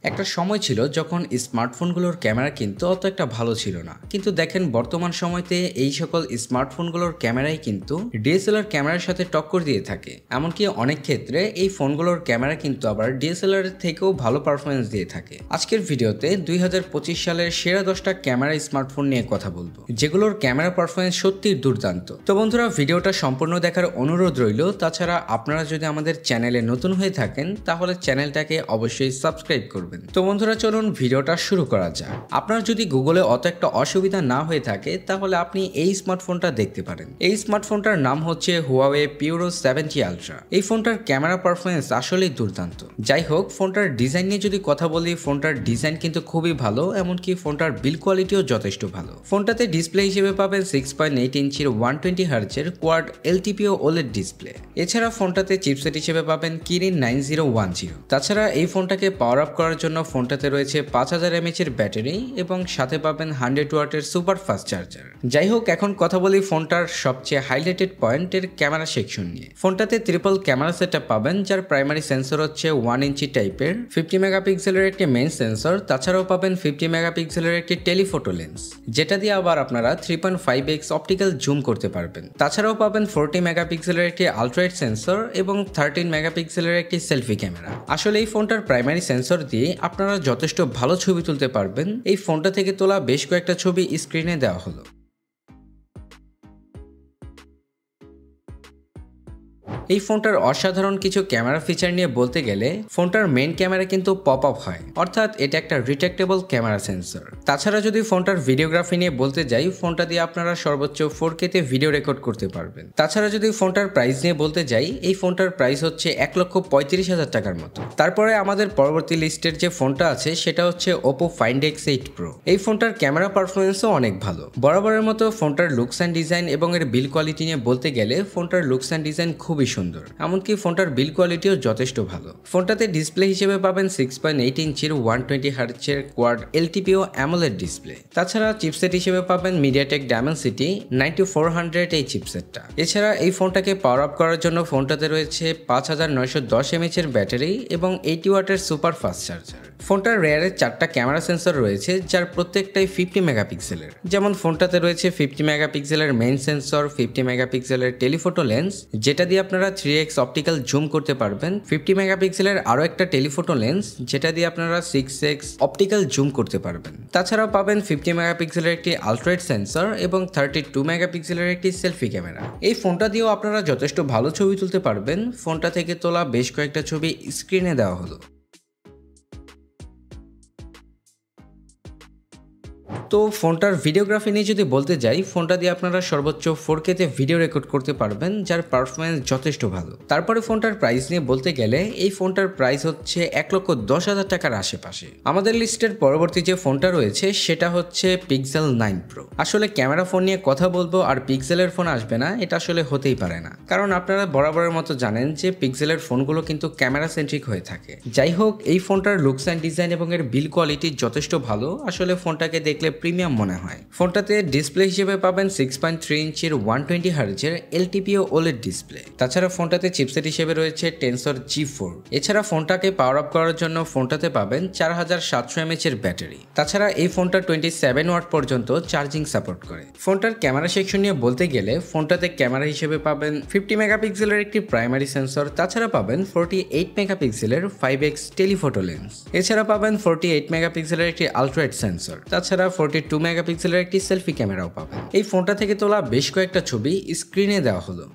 একটা সময় ছিল যখন স্মার্টফোনগুলোর ক্যামেরা কিন্তু অত একটা ভালো ছিল না, কিন্তু দেখেন বর্তমান সময়তে এই সকল স্মার্টফোনগুলোর ক্যামেরাই কিন্তু ডিএসএলআর ক্যামেরার সাথে টক্কর দিয়ে থাকে। এমনকি অনেক ক্ষেত্রে এই ফোনগুলোর ক্যামেরা কিন্তু আবার ডিএসএলআর থেকেও ভালো পারফরমেন্স দিয়ে থাকে। আজকের ভিডিওতে 2025 সালের সেরা 10টা ক্যামেরা স্মার্টফোন নিয়ে কথা বলবো, যেগুলোর ক্যামেরা পারফরমেন্স সত্যিই দুর্দান্ত। তো বন্ধুরা, ভিডিওটা সম্পূর্ণ দেখার অনুরোধ রইল। তাছাড়া আপনারা যদি আমাদের চ্যানেলে নতুন হয়ে থাকেন তাহলে চ্যানেলটাকে অবশ্যই সাবস্ক্রাইব করবেন। তো বন্ধুরা, চলুন ভিডিওটা শুরু করা যাক। আপনার যদি গুগলে অত একটা অসুবিধা না হয়ে থাকে তাহলে আপনি এই স্মার্টফোনটা দেখতে পারেন। এই স্মার্টফোনটার নাম হচ্ছে হুয়াওয়ে পিউরো 70 আলট্রা। এই ফোনটার ক্যামেরা পারফরমেন্স আসলেই দুর্দান্ত। যাই হোক, ফোনটার ডিজাইন নিয়ে যদি কথা বলি, ফোনটার ডিজাইন কিন্তু খুবই ভালো, এমনকি ফোনটার বিল কোয়ালিটিও যথেষ্ট ভালো। ফোনটাতে ডিসপ্লে হিসেবে পাবেন 6.8 ইঞ্চির 120 হার্জের কোয়াড এলটিপিও ওলেড ডিসপ্লে। এছাড়া ফোনটাতে চিপসেট হিসেবে পাবেন কিরিন 9010। তাছাড়া এই ফোনটাকে পাওয়ার আপ করার জন্য ফোনটাতে রয়েছে 5000 mAh এর ব্যাটারি এবং সাথে পাবেন 100 ওয়াটের সুপার ফাস্ট চার্জার। যাই হোক, এখন কথা বলি ফোনটার সবচেয়ে হাইলাইটেড পয়েন্টের ক্যামেরা সেকশন নিয়ে। ফোনটাতে ট্রিপল ক্যামেরা সেটআপ পাবেন, যার প্রাইমারি সেন্সর হচ্ছে 1 ইঞ্চি টাইপের 50 মেগাপিক্সেলের একটি মেইন সেন্সর। তাছাড়াও পাবেন 50 মেগাপিক্সেলের একটি টেলিফোটো লেন্স, যেটা দিয়ে আবার আপনারা 3.5x অপটিক্যাল জুম করতে পারবেন। তাছাড়াও পাবেন 40 মেগাপিক্সেলের একটি আলট্রাওয়াইড সেন্সর এবং 13 মেগাপিক্সেলের একটি সেলফি ক্যামেরা। আসলে এই ফোনটার প্রাইমারি সেন্সর দিয়ে আপনারা যথেষ্ট ভালো ছবি তুলতে পারবেন। এই ফোনটা থেকে তোলা বেশ কয়েকটা ছবি স্ক্রিনে দেওয়া হলো। এই ফোনটার অসাধারণ কিছু ক্যামেরা ফিচার নিয়ে বলতে গেলে, ফোনটার মেইন ক্যামেরা কিন্তু পপ আপ হয়, অর্থাৎ এটা একটা রিট্রাক্টেবল ক্যামেরা সেন্সর। তাছাড়া যদি ফোনটার ভিডিওগ্রাফি নিয়ে বলতে যাই, ফোনটা দিয়ে আপনারা সর্বোচ্চ 4K তে ভিডিও রেকর্ড করতে পারবেন। তাছাড়া যদি ফোনটার প্রাইস নিয়ে বলতে যাই, এই ফোনটার প্রাইস হচ্ছে 1,35,000 টাকার মতো। তারপরে আমাদের পরবর্তী লিস্টের যে ফোনটা আছে সেটা হচ্ছে Oppo Find X8 Pro। এই ফোনটার ক্যামেরা পারফরমেন্সও অনেক ভালো। বরাবরের মতো ফোনটার লুকস অ্যান্ড ডিজাইন এবং এর বিল কোয়ালিটি নিয়ে বলতে গেলে, ফোনটার লুকস অ্যান্ড ডিজাইন খুবই সুন্দর, এমনকি ফোনটার বিল কোয়ালিটিও যথেষ্ট ভালো। ফোনটাতে ডিসপ্লে হিসেবে পাবেন 6.8 ইঞ্চির 120 হার্জের কোয়াড এলটিপিও অ্যামোলেড ডিসপ্লে। তাছাড়া চিপসেট হিসেবে পাবেন মিডিয়াটেক ডায়মেনসিটি 9400 এই চিপসেটটা। এছাড়া এই ফোনটাকে পাওয়ার আপ করার জন্য ফোনটাতে রয়েছে 5910 mAh এর ব্যাটারি এবং 80 ওয়াটের সুপার ফাস্ট চার্জার। ফোনটার রেয়ারে 4টা ক্যামেরা সেন্সর রয়েছে, যার প্রত্যেকটাই 50 মেগাপিক্সেলের। যেমন ফোনটাতে রয়েছে 50 মেগাপিক্সেলের মেইন সেন্সর, 50 মেগাপিক্সেলের টেলিফোটো লেন্স, যেটা দিয়ে আপনারা 3x অপটিক্যাল জুম করতে পারবেন, 50 মেগাপিক্সেলের আরও একটা টেলিফোটো লেন্স, যেটা দিয়ে আপনারা 6x অপটিক্যাল জুম করতে পারবেন। তাছাড়াও পাবেন 50 মেগাপিক্সেলের একটি আলট্রাওয়াইড সেন্সর এবং 32 মেগাপিক্সেলের একটি সেলফি ক্যামেরা। এই ফোনটা দিয়েও আপনারা যথেষ্ট ভালো ছবি তুলতে পারবেন। ফোনটা থেকে তোলা বেশ কয়েকটা ছবি স্ক্রিনে দেওয়া হলো। তো ফোনটার ভিডিওগ্রাফি নিয়ে যদি বলতে যাই, ফোনটা দিয়ে আপনারা সর্বোচ্চ 4K তে ভিডিও রেকর্ড করতে পারবেন, যার পারফরমেন্স যথেষ্ট ভালো। তারপরে ফোনটার প্রাইস নিয়ে বলতে গেলে, এই ফোনটার প্রাইস হচ্ছে 1,10,000 টাকার আশেপাশে। আমাদের লিস্টের পরবর্তী যে ফোনটা রয়েছে সেটা হচ্ছে Pixel 9 Pro। আসলে ক্যামেরা ফোন নিয়ে কথা বলবো আর পিক্সেলের ফোন আসবে না, এটা আসলে হতেই পারে না, কারণ আপনারা বরাবরের মতো জানেন যে পিক্সেলের ফোনগুলো কিন্তু ক্যামেরা সেন্ট্রিক হয়ে থাকে। যাই হোক, এই ফোনটার লুকস অ্যান্ড ডিজাইন এবং এর বিল কোয়ালিটি যথেষ্ট ভালো। আসলে ফোনটাকে দেখলে প্রিমিয়াম মনে হয়। ফোনটাতে ডিসপ্লে হিসেবে পাবেন 6.3 ইঞ্চির 120 হার্জের এলটিপিও ওলেড ডিসপ্লে। তাছাড়া ফোনটাতে চিপসেট হিসেবে রয়েছে টেনসর G4। এছাড়া ফোনটাকে পাওয়ার আপ করার জন্য ফোনটাতে পাবেন 4700 mAh এর ব্যাটারি। তাছাড়া এই ফোনটা 27 ওয়াট পর্যন্ত চার্জিং সাপোর্ট করে। ফোনটার ক্যামেরা সেকশন নিয়ে বলতে গেলে, ফোনটাতে ক্যামেরা হিসেবে পাবেন 50 মেগাপিক্সেলের একটি প্রাইমারি সেন্সর। তাছাড়া পাবেন 48 মেগাপিক্সেলের 5x টেলিফোটো লেন্স। এছাড়া পাবেন 48 মেগাপিক্সেলের একটি আলট্রাওয়াইড সেন্সর। তাছাড়া 42 মেগাপিক্সেলের একটি সেলফি ক্যামেরাও পাবেন। এই ফোনটা থেকে তোলা বেশ কয়েকটা ছবি স্ক্রিনে দেওয়া হলো।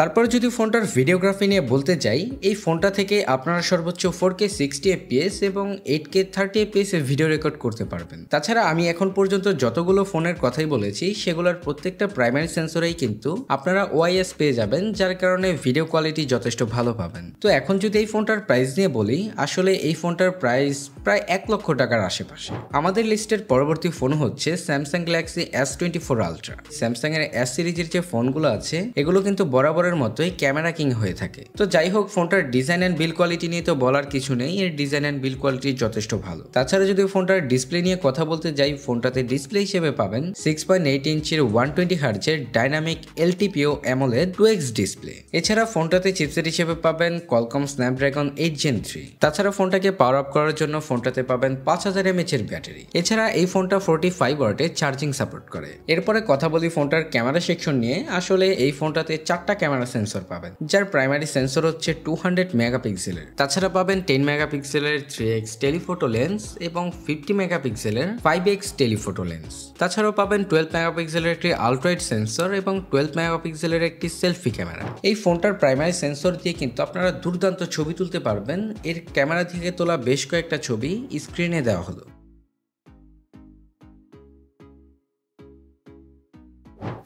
তারপর যদি ফোনটার ভিডিওগ্রাফি নিয়ে বলতে যাই, এই ফোনটা থেকে আপনারা সর্বোচ্চ 4K 60 fps এবং 8K 30 fps এ ভিডিও রেকর্ড করতে পারবেন। তাছাড়া আমি এখন পর্যন্ত যতগুলো ফোনের কথাই বলেছি, সেগুলোর প্রত্যেকটা প্রাইমারি সেন্সরেই কিন্তু আপনারা OIS পেয়ে যাবেন, যার কারণে ভিডিও কোয়ালিটি যথেষ্ট ভালো পাবেন। তো এখন যদি এই ফোনটার প্রাইস নিয়ে বলি, আসলে এই ফোনটার প্রাইস প্রায় 1 লক্ষ টাকার আশেপাশে। আমাদের লিস্টের পরবর্তী ফোন হচ্ছে Samsung Galaxy S24 Ultra। Samsung এর S সিরিজের যে ফোনগুলো আছে, এগুলো কিন্তু বরাবর বরাবরের মতোই ক্যামেরা কিং হয়ে থাকে। তো যাই হোক, ফোনটার ডিজাইন অ্যান্ড বিল্ড কোয়ালিটি নিয়ে তো বলার কিছু নেই, এর ডিজাইন অ্যান্ড বিল্ড কোয়ালিটি যথেষ্ট ভালো। তাছাড়া যদি ফোনটার ডিসপ্লে নিয়ে কথা বলতে যাই, ফোনটাতে ডিসপ্লে হিসেবে পাবেন 6.8 ইঞ্চির 120 হার্জের dynamic LTPO AMOLED 2X display. এছাড়া ফোনটাতে চিপসেট হিসেবে পাবেন Qualcomm Snapdragon 8 Gen 3। তাছাড়া ফোনটাকে পাওয়ার আপ করার জন্য ফোনটাতে পাবেন 5000 mAh এর ব্যাটারি। এছাড়া এই ফোনটা 45 ওয়াটের চার্জিং সাপোর্ট করে। এরপরে কথা বলি ফোনটার ক্যামেরা সেকশন নিয়ে। আসলে এই ফোনটাতে 4টা ক্যামেরা সেন্সর পাবেন, যার প্রাইমারি সেন্সর হচ্ছে 200 মেগাপিক্সেলের। তাছাড়া পাবেন 10 মেগাপিক্সেলের 3x টেলিফোটো লেন্স এবং 50 মেগাপিক্সেলের 5x টেলিফোটো লেন্স। তাছাড়াও পাবেন 12 মেগাপিক্সেলের একটি আলট্রাওয়াইড সেন্সর এবং 12 মেগাপিক্সেলের একটি সেলফি ক্যামেরা। এই ফোনটার প্রাইমারি সেন্সর দিয়ে কিন্তু আপনারা দুর্দান্ত ছবি তুলতে পারবেন। এর ক্যামেরা থেকে তোলা বেশ কয়েকটা ছবি স্ক্রিনে দেওয়া হলো।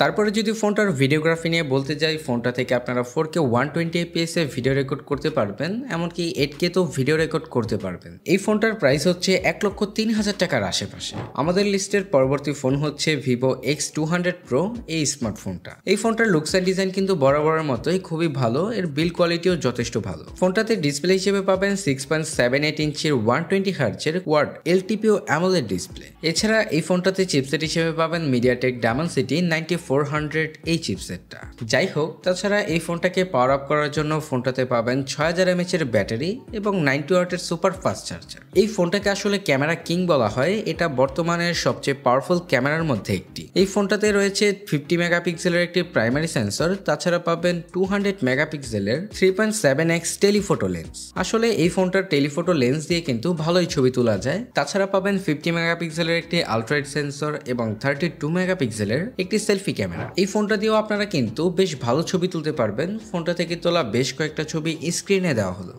তারপরে যদি ফোনটার ভিডিওগ্রাফি নিয়ে বলতে যাই, ফোনটা থেকে আপনারা 4K 120fps এ ভিডিও রেকর্ড করতে পারবেন, এমনকি 8K তো ভিডিও রেকর্ড করতে পারবেন। এই ফোনটার প্রাইস হচ্ছে 1,03,000 টাকার আশেপাশে। আমাদের লিস্টের পরবর্তী ফোন হচ্ছে Vivo X200 Pro এই স্মার্টফোনটা। এই ফোনটার লুকস অ্যান্ড ডিজাইন কিন্তু বরাবরের মতোই খুবই ভালো, এর বিল্ড কোয়ালিটিও যথেষ্ট ভালো। ফোনটাতে ডিসপ্লে হিসেবে পাবেন 6.78 ইঞ্চির 120 হার্জের কোয়াড LTPO AMOLED ডিসপ্লে। এছাড়া এই ফোনটাতে চিপসেট হিসেবে পাবেন MediaTek Dimensity 9400 এই চিপসেটটা। যাই হোক, তাছাড়া এই ফোনটাকে পাওয়ার আপ করার জন্য ফোনটাতে পাবেন 6000 mAh এর ব্যাটারি এবং 90 ওয়াটের সুপার ফাস্ট চার্জার। এই ফোনটাকে আসলে ক্যামেরা কিং বলা হয়, এটা বর্তমানের সবচেয়ে পাওয়ারফুল ক্যামেরার মধ্যে একটি। এই ফোনটাতে রয়েছে 50 মেগাপিক্সেলের একটি প্রাইমারি সেন্সর, তাছাড়া পাবেন 200 মেগাপিক্সেলের 3.7x টেলিফোটো লেন্স। আসলে এই ফোনটার টেলিফোটো লেন্স দিয়ে কিন্তু ভালোই ছবি তোলা যায়। তাছাড়া পাবেন 50 মেগাপিক্সেলের একটি আলট্রাওয়াইড সেন্সর এবং 32 মেগাপিক্সেলের একটি সেলফি ক্যামেরা। এই ফোনটা দিয়েও আপনারা কিন্তু বেশ ভালো ছবি তুলতে পারবেন। ফোনটা থেকে তোলা বেশ কয়েকটা ছবি স্ক্রিনে দেওয়া হলো।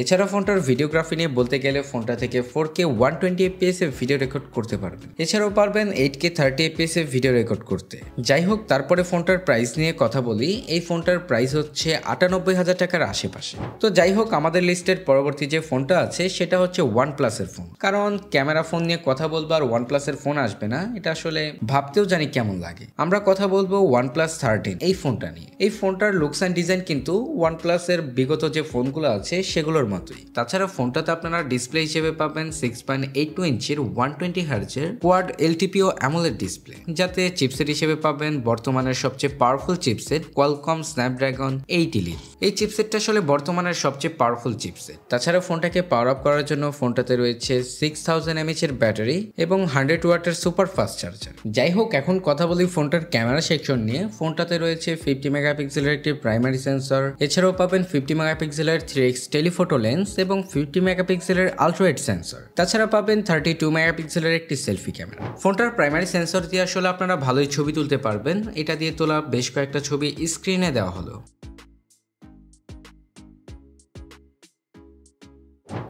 এছাড়া ফোনটার ভিডিওগ্রাফি নিয়ে বলতে গেলে ফোনটা থেকে 4K 120fps এ ভিডিও রেকর্ড করতে পারবেন। এছাড়াও পারবেন 8K 30fps এ ভিডিও রেকর্ড করতে। যাই হোক, তারপরে ফোনটার প্রাইস নিয়ে কথা বলি। এই ফোনটার প্রাইস হচ্ছে 98,000 টাকার আশেপাশে। তো যাই হোক, আমাদের লিস্টের পরবর্তী যে ফোনটা আছে সেটা হচ্ছে OnePlus এর ফোন। কারণ ক্যামেরা ফোন নিয়ে কথা বলবো আর OnePlus এর ফোন আসবে না, এটা আসলে ভাবতেও জানি কেমন লাগে। আমরা কথা বলবো OnePlus 13 এই ফোনটা নিয়ে। এই ফোনটার লুকস অ্যান্ড ডিজাইন কিন্তু OnePlus এর বিগত যে ফোনগুলো আছে সেগুলোর মতোই। তাছাড়া ফোনটাতে আপনারা ডিসপ্লে হিসেবে পাবেন 6.82 ইঞ্চির 120 হার্জের কোয়াড LTPO AMOLED ডিসপ্লে, যাতে চিপসেট হিসেবে পাবেন বর্তমানের সবচেয়ে powerful chipset Qualcomm Snapdragon 8 Elite। এই চিপসেটটা আসলে বর্তমানের সবচেয়ে পাওয়ারফুল চিপসেট। তাছাড়া ফোনটাকে পাওয়ার আপ করার জন্য ফোনটাতে রয়েছে 6000 mAh এর ব্যাটারি এবং 100 ওয়াটের সুপার ফাস্ট চার্জার। যাই হোক, এখন কথা বলি ফোনটার ক্যামেরা সেকশন নিয়ে। ফোনটাতে রয়েছে 50 মেগাপিক্সেলের একটি প্রাইমারি সেন্সর। এছাড়াও পাবেন 50 মেগাপিক্সেলের 3x টেলিফোটো লেন্স এবং 50 মেগাপিক্সেলের আলট্রাওয়াইড সেন্সর। তাছাড়া পাবেন 32 মেগাপিক্সেলের একটি সেলফি ক্যামেরা। ফোনটার প্রাইমারি সেন্সর দিয়ে আসলে আপনারা ভালোই ছবি তুলতে পারবেন। এটা দিয়ে তোলা বেশ কয়েকটা ছবি স্ক্রিনে দেওয়া হলো।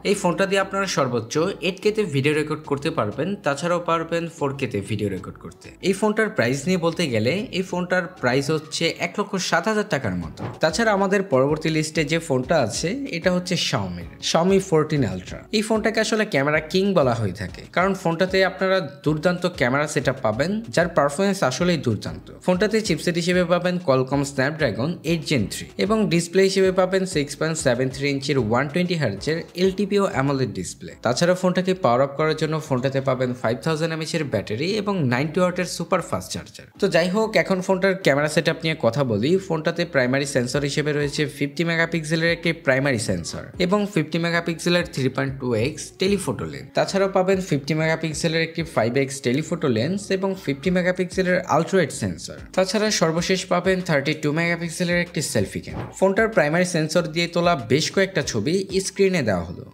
এই ফোনটা দিয়ে আপনারা সর্বোচ্চ 8K তে ভিডিও রেকর্ড করতে পারবেন। তাছাড়াও পারবেন 4K তে ভিডিও রেকর্ড করতে। এই ফোনটার প্রাইস নিয়ে বলতে গেলে এই ফোনটার প্রাইস হচ্ছে 1,07,000 টাকার মতো। তাছাড়া আমাদের পরবর্তী লিস্টে যে ফোনটা আছে এটা হচ্ছে Xiaomi 14 Ultra। এই ফোনটাকে আসলে ক্যামেরা কিং বলা হয়ে থাকে, কারণ ফোনটাতে আপনারা দুর্দান্ত ক্যামেরা সেটআপ পাবেন, যার পারফরমেন্স আসলেই দুর্দান্ত। ফোনটাতে চিপসেট হিসেবে পাবেন Qualcomm Snapdragon 8 Gen 3 এবং ডিসপ্লে হিসেবে পাবেন 6.73 ইঞ্চির 120 হার্জের LTPO AMOLED ডিসপ্লে। তাছাড়া ফোনটাকে পাওয়ার আপ করার জন্য ফোনটাতে পাবেন 5000 mAh এর ব্যাটারি এবং 90 ওয়াটের সুপার ফাস্ট চার্জার। তো যাই হোক, এখন ফোনটার ক্যামেরা সেটআপ নিয়ে কথা বলি। ফোনটাতে প্রাইমারি সেন্সর হিসেবে রয়েছে 50 মেগাপিক্সেলের একটি প্রাইমারি সেন্সর এবং 50 মেগাপিক্সেলের 3.2x টেলিফোটো লেন্স। তাছাড়াও পাবেন 50 মেগাপিক্সেলের একটি 5x টেলিফোটো লেন্স এবং 50 মেগাপিক্সেলের আলট্রাওয়াইড সেন্সর। তাছাড়া সর্বশেষ পাবেন 32 মেগাপিক্সেলের একটি সেলফি ক্যামেরা। ফোনটার প্রাইমারি সেন্সর দিয়ে তোলা বেশ কয়েকটা ছবি স্ক্রিনে দেওয়া হলো।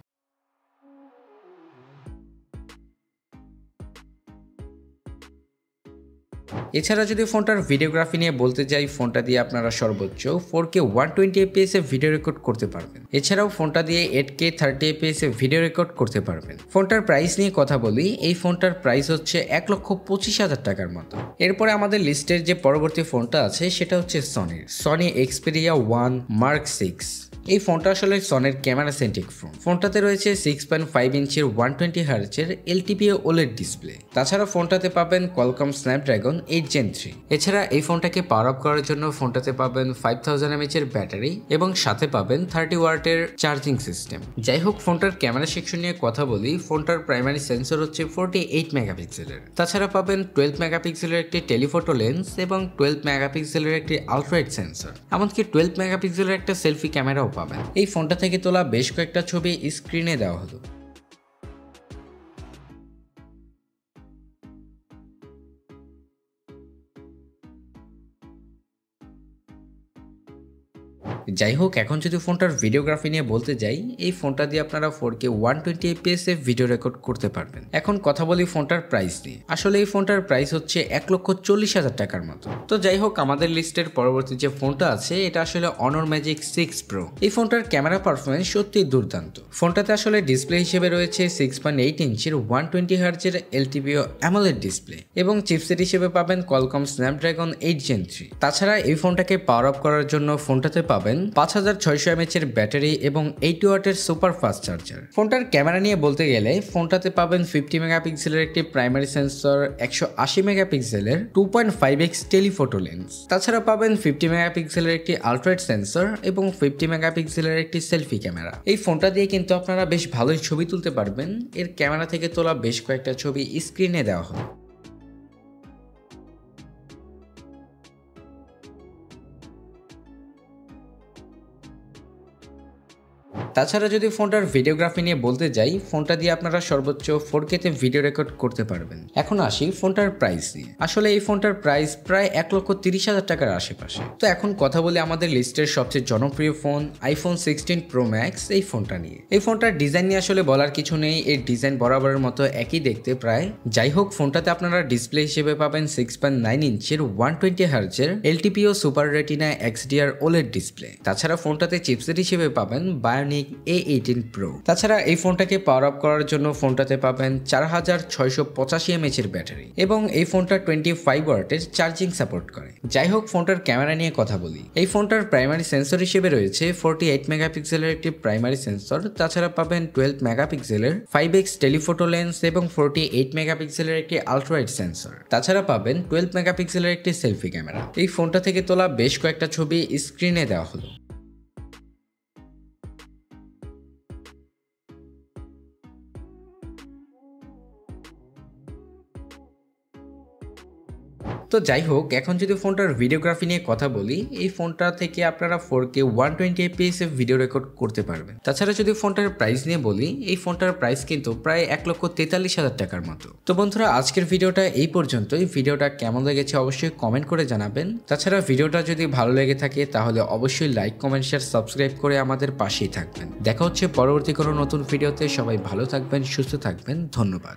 এছাড়া যদি ফোনটার ভিডিওগ্রাফি নিয়ে বলতে যাই, ফোনটা দিয়ে আপনারা সর্বোচ্চ 4K 120fps এ ভিডিও রেকর্ড করতে পারবেন। এছাড়াও ফোনটা দিয়ে 8K 30fps এ ভিডিও রেকর্ড করতে পারবেন। ফোনটার প্রাইস নিয়ে কথা বলি। এই ফোনটার প্রাইস হচ্ছে 1,25,000 টাকার মতো। এরপরে আমাদের লিস্টের যে পরবর্তী ফোনটা আছে সেটা হচ্ছে Sony Xperia 1 Mark 6। এই ফোনটা আসলে সনির ক্যামেরা সেন্ট্রিক ফোন। ফোনটাতে রয়েছে 6.5 ইঞ্চির 120 হার্জের LTPO OLED ডিসপ্লে। তাছাড়া ফোনটাতে পাবেন কোয়ালকম স্ন্যাপড্রাগন 8 Gen 3। এছাড়া এই ফোনটাকে পাওয়ার আপ করার জন্য ফোনটাতে পাবেন 5000 mAh এর ব্যাটারি এবং সাথে পাবেন 30 ওয়াটের চার্জিং সিস্টেম। যাই হোক, ফোনটার ক্যামেরা সেকশন নিয়ে কথা বলি। ফোনটার প্রাইমারি সেন্সর হচ্ছে 48 মেগাপিক্সেলের। তাছাড়া পাবেন 12 মেগাপিক্সেলের একটি টেলিফটো লেন্স এবং 12 মেগাপিক্সেলের একটি আলট্রাওয়াইড সেন্সর, এমনকি 12 মেগাপিক্সেলের একটা সেলফি ক্যামেরাও পাবেন। এই ফোনটা থেকে তোলা বেশ কয়েকটা ছবি স্ক্রিনে দেওয়া হলো। যাই হোক, এখন যদি ফোনটার ভিডিওগ্রাফি নিয়ে বলতে যাই, এই ফোনটা দিয়ে আপনারা 4K 120 fps এ ভিডিও রেকর্ড করতে পারবেন। এখন কথা বলি ফোনটার প্রাইস নিয়ে। আসলে এই ফোনটার প্রাইস হচ্ছে 1,40,000 টাকার মতো। তো যাই হোক, আমাদের লিস্টের পরবর্তী যে ফোনটা আছে এটা আসলে Honor Magic 6 Pro। এই ফোনটার ক্যামেরা পারফরমেন্স সত্যিই দুর্দান্ত। ফোনটাতে আসলে ডিসপ্লে হিসেবে রয়েছে 6.8 ইঞ্চির 120 হার্জের LTPO AMOLED ডিসপ্লে এবং চিপসেট হিসেবে পাবেন কোয়ালকম স্ন্যাপড্রাগন 8 Gen 3। তাছাড়া এই ফোনটাকে পাওয়ার আপ করার জন্য ফোনটাতে পাবেন 5600 mAh এর ব্যাটারি এবং 80 ওয়াটের সুপার ফাস্ট চার্জার। ফোনটার ক্যামেরা নিয়ে বলতে গেলে ফোনটাতে পাবেন 50 মেগাপিক্সেলের একটি প্রাইমারি সেন্সর, 180 মেগাপিক্সেলের 2.5x টেলিফটো লেন্স। তাছাড়া পাবেন 50 মেগাপিক্সেলের একটি আলট্রাওয়াইড সেন্সর এবং 50 মেগাপিক্সেলের একটি সেলফি ক্যামেরা। এই ফোনটা দিয়ে কিন্তু আপনারা বেশ ভালোই ছবি তুলতে পারবেন। এর ক্যামেরা থেকে তোলা বেশ কয়েকটা ছবি স্ক্রিনে দেওয়া হলো। তাছাড়া যদি ফোনটার ভিডিওগ্রাফি নিয়ে বলতে যাই, ফোনটা দিয়ে আপনারা সর্বোচ্চ 4K তে ভিডিও রেকর্ড করতে পারবেন। এখন আসি ফোনটার প্রাইস নিয়ে। আসলে এই ফোনটার প্রাইস প্রায় 1,30,000 টাকার আশেপাশে। তো এখন কথা বলি আমাদের লিস্টের সবচেয়ে জনপ্রিয় ফোন iPhone 16 Pro Max এই ফোনটা নিয়ে। এই ফোনটার ডিজাইন নিয়ে আসলে বলার কিছু নেই, এর ডিজাইন বরাবরের মতো একই দেখতে প্রায়। যাই হোক, ফোনটাতে আপনারা ডিসপ্লে হিসেবে পাবেন 6.9 ইঞ্চির 120 হার্জের LTPO super retina XDR OLED display. তাছাড়া ফোনটাতে চিপসেট হিসেবে পাবেন Bionic A18 Pro। তাছাড়া এই ফোনটাকে পাওয়ার আপ করার জন্য ফোনটাতে পাবেন 4685 mAh এর ব্যাটারি এবং এই ফোনটা 25 ওয়াটের চার্জিং সাপোর্ট করে। যাই হোক, ফোনটার ক্যামেরা নিয়ে কথা বলি। এই ফোনটার প্রাইমারি সেন্সর হিসেবে রয়েছে 48 মেগাপিক্সেলের একটি প্রাইমারি সেন্সর। তাছাড়া পাবেন 12 মেগাপিক্সেলের 5x টেলিফটো লেন্স এবং 48 মেগাপিক্সেলের একটি আলট্রাওয়াইড সেন্সর। তাছাড়া পাবেন 12 মেগাপিক্সেলের একটি সেলফি ক্যামেরা। এই ফোনটা থেকে তোলা বেশ কয়েকটা ছবি স্ক্রিনে দেওয়া হলো। তো যাই হোক, এখন যদি ফোনটার ভিডিওগ্রাফি নিয়ে কথা বলি, এই ফোনটা থেকে আপনারা 4K 120 fps এ ভিডিও রেকর্ড করতে পারবেন। তাছাড়া যদি ফোনটার প্রাইস নিয়ে বলি, এই ফোনটার প্রাইস কিন্তু প্রায় 1,43,000 টাকার মতো। তো বন্ধুরা, আজকের ভিডিওটা এই পর্যন্তই। ভিডিওটা কেমন লেগেছে অবশ্যই কমেন্ট করে জানাবেন। তাছাড়া ভিডিওটা যদি ভালো লেগে থাকে তাহলে অবশ্যই লাইক, কমেন্ট, শেয়ার, সাবস্ক্রাইব করে আমাদের পাশেই থাকবেন। দেখা হচ্ছে পরবর্তী কোনো নতুন ভিডিওতে। সবাই ভালো থাকবেন, সুস্থ থাকবেন। ধন্যবাদ।